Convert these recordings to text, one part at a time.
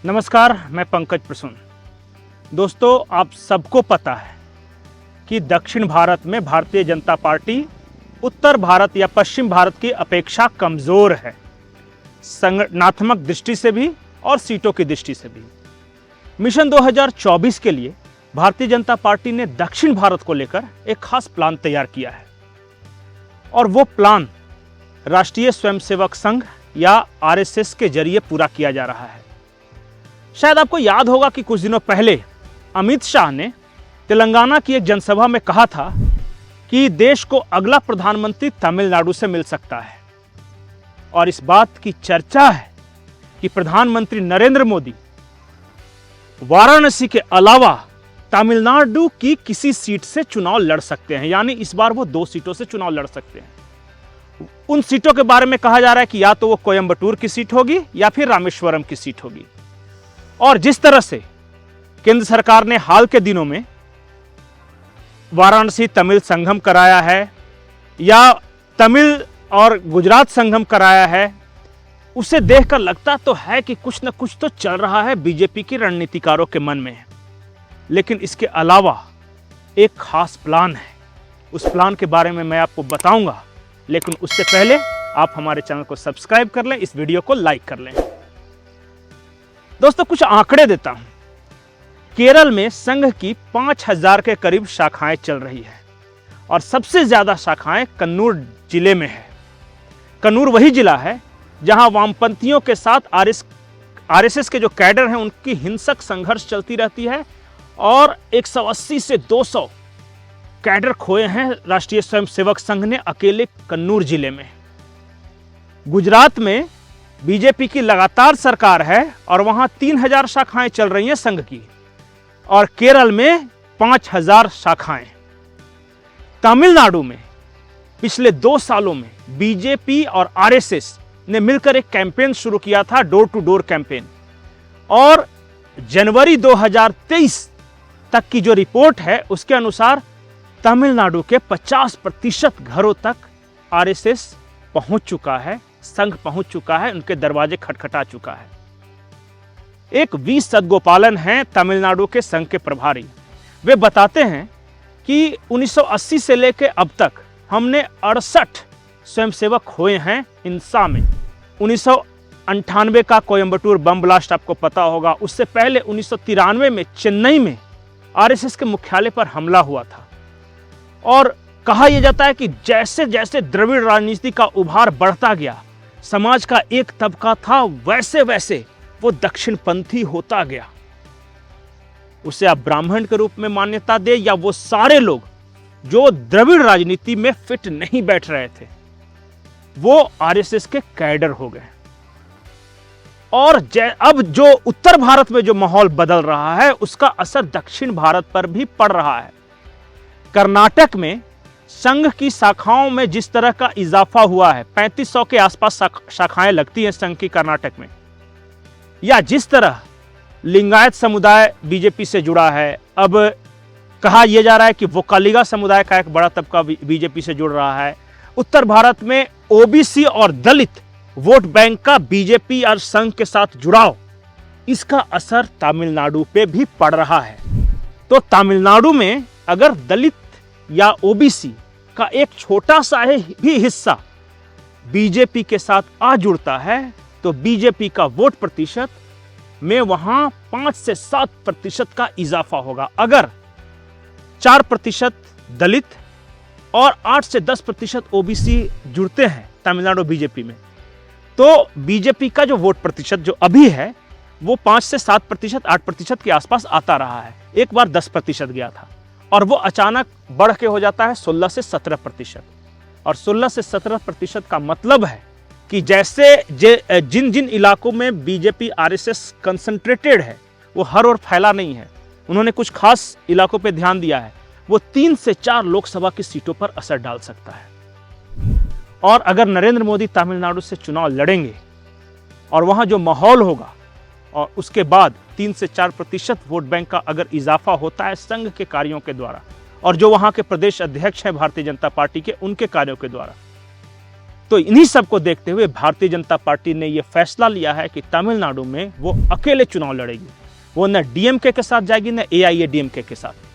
नमस्कार, मैं पंकज प्रसून। दोस्तों, आप सबको पता है कि दक्षिण भारत में भारतीय जनता पार्टी उत्तर भारत या पश्चिम भारत की अपेक्षा कमज़ोर है, संगठनात्मक दृष्टि से भी और सीटों की दृष्टि से भी। मिशन 2024 के लिए भारतीय जनता पार्टी ने दक्षिण भारत को लेकर एक खास प्लान तैयार किया है और वो प्लान राष्ट्रीय स्वयंसेवक संघ या आरएसएस के जरिए पूरा किया जा रहा है। शायद आपको याद होगा कि कुछ दिनों पहले अमित शाह ने तेलंगाना की एक जनसभा में कहा था कि देश को अगला प्रधानमंत्री तमिलनाडु से मिल सकता है और इस बात की चर्चा है कि प्रधानमंत्री नरेंद्र मोदी वाराणसी के अलावा तमिलनाडु की किसी सीट से चुनाव लड़ सकते हैं, यानी इस बार वो 2 सीटों से चुनाव लड़ सकते हैं। उन सीटों के बारे में कहा जा रहा है कि या तो वो कोयंबटूर की सीट होगी या फिर रामेश्वरम की सीट होगी। और जिस तरह से केंद्र सरकार ने हाल के दिनों में वाराणसी तमिल संगम कराया है या तमिल और गुजरात संगम कराया है, उसे देखकर लगता तो है कि कुछ न कुछ तो चल रहा है बीजेपी के रणनीतिकारों के मन में। लेकिन इसके अलावा एक खास प्लान है, उस प्लान के बारे में मैं आपको बताऊंगा, लेकिन उससे पहले आप हमारे चैनल को सब्सक्राइब कर लें, इस वीडियो को लाइक कर लें। दोस्तों, कुछ आंकड़े देता हूं। केरल में संघ की 5000 के करीब शाखाएं चल रही है और सबसे ज्यादा शाखाएं कन्नूर जिले में है। कन्नूर वही जिला है जहां वामपंथियों के साथ आरएसएस के जो कैडर हैं उनकी हिंसक संघर्ष चलती रहती है और 180 से 200 कैडर खोए हैं राष्ट्रीय स्वयंसेवक संघ ने अकेले कन्नूर जिले में। गुजरात में बीजेपी की लगातार सरकार है और वहां 3000 शाखाएं चल रही हैं संघ की और केरल में 5000 शाखाएं। तमिलनाडु में पिछले 2 सालों में बीजेपी और आरएसएस ने मिलकर एक कैंपेन शुरू किया था, डोर टू डोर कैंपेन, और जनवरी 2023 तक की जो रिपोर्ट है उसके अनुसार तमिलनाडु के 50% घरों तक आरएसएस पहुंच चुका है, संघ पहुंच चुका है, उनके दरवाजे खटखटा चुका है। एक वी सदगोपालन हैं तमिलनाडु के संघ के प्रभारी। वे बताते हैं कि 1980 से लेकर अब तक हमने 68 स्वयंसेवक हुए हैं हिंसा में। 1998 का कोयंबटूर बम ब्लास्ट आपको पता होगा, उससे पहले 1993 में चेन्नई में आरएसएस के मुख्यालय पर हमला हुआ था और कहा यह जाता है कि जैसे जैसे द्रविड़ राजनीति का उभार बढ़ता गया, समाज का एक तबका था वैसे वैसे वो दक्षिणपंथी होता गया। उसे आप ब्राह्मण के रूप में मान्यता दे या वो सारे लोग जो द्रविड़ राजनीति में फिट नहीं बैठ रहे थे, वो आरएसएस के कैडर हो गए। और अब जो उत्तर भारत में जो माहौल बदल रहा है उसका असर दक्षिण भारत पर भी पड़ रहा है। कर्नाटक में संघ की शाखाओं में जिस तरह का इजाफा हुआ है, 3500 के आसपास शाखाएं लगती हैं संघ की कर्नाटक में, या जिस तरह लिंगायत समुदाय बीजेपी से जुड़ा है, अब कहा यह जा रहा है कि वोकालिगा समुदाय का एक बड़ा तबका बीजेपी से जुड़ रहा है। उत्तर भारत में ओबीसी और दलित वोट बैंक का बीजेपी और संघ के साथ जुड़ाव, इसका असर तमिलनाडु पे भी पड़ रहा है। तो तमिलनाडु में अगर दलित या ओबीसी का एक छोटा सा भी हिस्सा बीजेपी के साथ आ जुड़ता है तो बीजेपी का वोट प्रतिशत में वहां 5 से 7% का इजाफा होगा। अगर 4% दलित और 8 से 10% ओबीसी जुड़ते हैं तमिलनाडु बीजेपी में, तो बीजेपी का जो वोट प्रतिशत जो अभी है वो 5 से 7%, 8% के आसपास आता रहा है। एक बार 10% गया था और वो अचानक बढ़ के हो जाता है 16 से 17%। और 16 से 17% का मतलब है कि जैसे जिन जिन इलाकों में बीजेपी आरएसएस कंसंट्रेटेड है वो हर ओर फैला नहीं है, उन्होंने कुछ खास इलाकों पे ध्यान दिया है, वो 3 से 4 लोकसभा की सीटों पर असर डाल सकता है। और अगर नरेंद्र मोदी तमिलनाडु से चुनाव लड़ेंगे और वहां जो माहौल होगा और उसके बाद 3 से 4% वोट बैंक का अगर इजाफा होता है संघ के कार्यों के द्वारा और जो वहां के प्रदेश अध्यक्ष हैं भारतीय जनता पार्टी के, उनके कार्यों के द्वारा, तो इन्हीं सब को देखते हुए भारतीय जनता पार्टी ने यह फैसला लिया है कि तमिलनाडु में वो अकेले चुनाव लड़ेगी। वो न डीएमके के साथ जाएगी न एआईएडीएमके के साथ।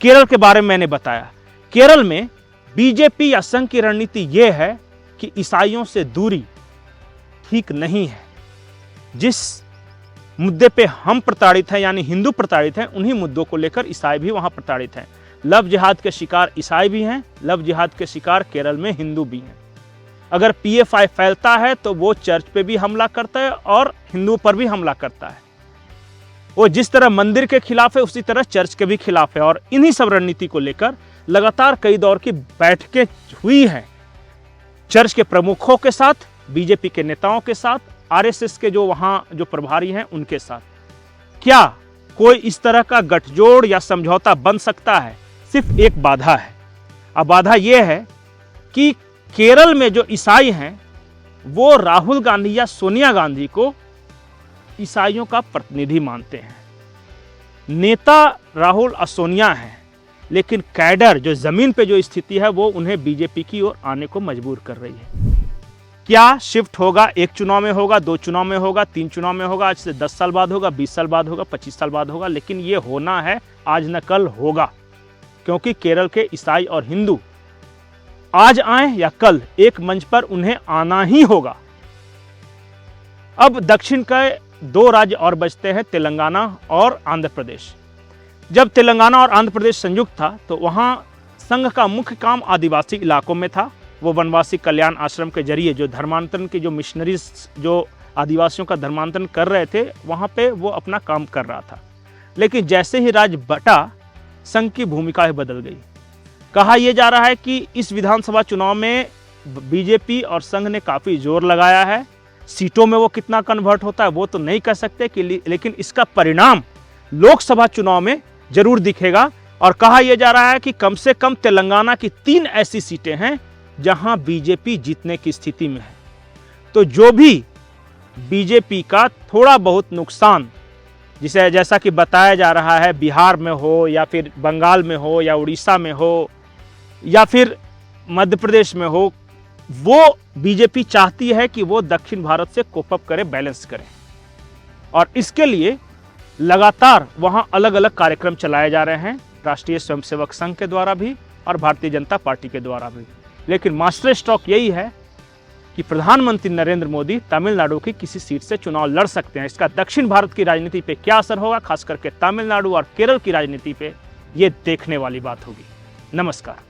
केरल के बारे में मैंने बताया, केरल में बीजेपी या संघ की रणनीति यह है कि ईसाइयों से दूरी ठीक नहीं है। जिस मुद्दे पे हम प्रताड़ित हैं यानी हिंदू प्रताड़ित हैं, उन्हीं मुद्दों को लेकर ईसाई भी वहां प्रताड़ित हैं। लव जिहाद के शिकार ईसाई भी हैं, लव जिहाद के शिकार केरल में हिंदू भी हैं। अगर पीएफआई फैलता है तो वो चर्च पे भी हमला करता है और हिंदुओं पर भी हमला करता है। वो जिस तरह मंदिर के खिलाफ है उसी तरह चर्च के भी खिलाफ है। और इन्हीं सब रणनीति को लेकर लगातार कई दौर की बैठकें हुई हैं चर्च के प्रमुखों के साथ, बीजेपी के नेताओं के साथ, आरएसएस के जो वहां जो प्रभारी हैं उनके साथ। क्या कोई इस तरह का गठजोड़ या समझौता बन सकता है? सिर्फ एक बाधा है। अब बाधा यह है कि केरल में जो ईसाई हैं वो राहुल गांधी या सोनिया गांधी को ईसाइयों का प्रतिनिधि मानते हैं। नेता राहुल और सोनिया हैं, लेकिन कैडर जो जमीन पे जो स्थिति है वो उन्हें बीजेपी की ओर आने को मजबूर कर रही है। क्या शिफ्ट होगा? एक चुनाव में होगा, 2 चुनाव में होगा, 3 चुनाव में होगा, आज से 10 साल बाद होगा, 20 साल बाद होगा, 25 साल बाद होगा, लेकिन ये होना है, आज न कल होगा। क्योंकि केरल के ईसाई और हिंदू आज आए या कल एक मंच पर उन्हें आना ही होगा। अब दक्षिण के 2 राज्य और बचते हैं, तेलंगाना और आंध्र प्रदेश। जब तेलंगाना और आंध्र प्रदेश संयुक्त था तो वहां संघ का मुख्य काम आदिवासी इलाकों में था। वो वनवासी कल्याण आश्रम के जरिए जो धर्मांतरण के जो मिशनरीज जो आदिवासियों का धर्मांतरण कर रहे थे, वहां पे वो अपना काम कर रहा था। लेकिन जैसे ही राज्य बटा, संघ की भूमिका ही बदल गई। कहा यह जा रहा है कि इस विधानसभा चुनाव में बीजेपी और संघ ने काफ़ी जोर लगाया है। सीटों में वो कितना कन्वर्ट होता है वो तो नहीं कह सकते कि, लेकिन इसका परिणाम लोकसभा चुनाव में जरूर दिखेगा। और कहा यह जा रहा है कि कम से कम तेलंगाना की 3 ऐसी सीटें हैं जहां बीजेपी जीतने की स्थिति में है। तो जो भी बीजेपी का थोड़ा बहुत नुकसान, जिसे जैसा कि बताया जा रहा है बिहार में हो या फिर बंगाल में हो या उड़ीसा में हो या फिर मध्य प्रदेश में हो, वो बीजेपी चाहती है कि वो दक्षिण भारत से कोप अप करे, बैलेंस करे। और इसके लिए लगातार वहां अलग अलग कार्यक्रम चलाए जा रहे हैं, राष्ट्रीय स्वयंसेवक संघ के द्वारा भी और भारतीय जनता पार्टी के द्वारा भी। लेकिन मास्टर स्ट्रोक यही है कि प्रधानमंत्री नरेंद्र मोदी तमिलनाडु की किसी सीट से चुनाव लड़ सकते हैं। इसका दक्षिण भारत की राजनीति पे क्या असर होगा, खास करके तमिलनाडु और केरल की राजनीति पे, ये देखने वाली बात होगी। नमस्कार।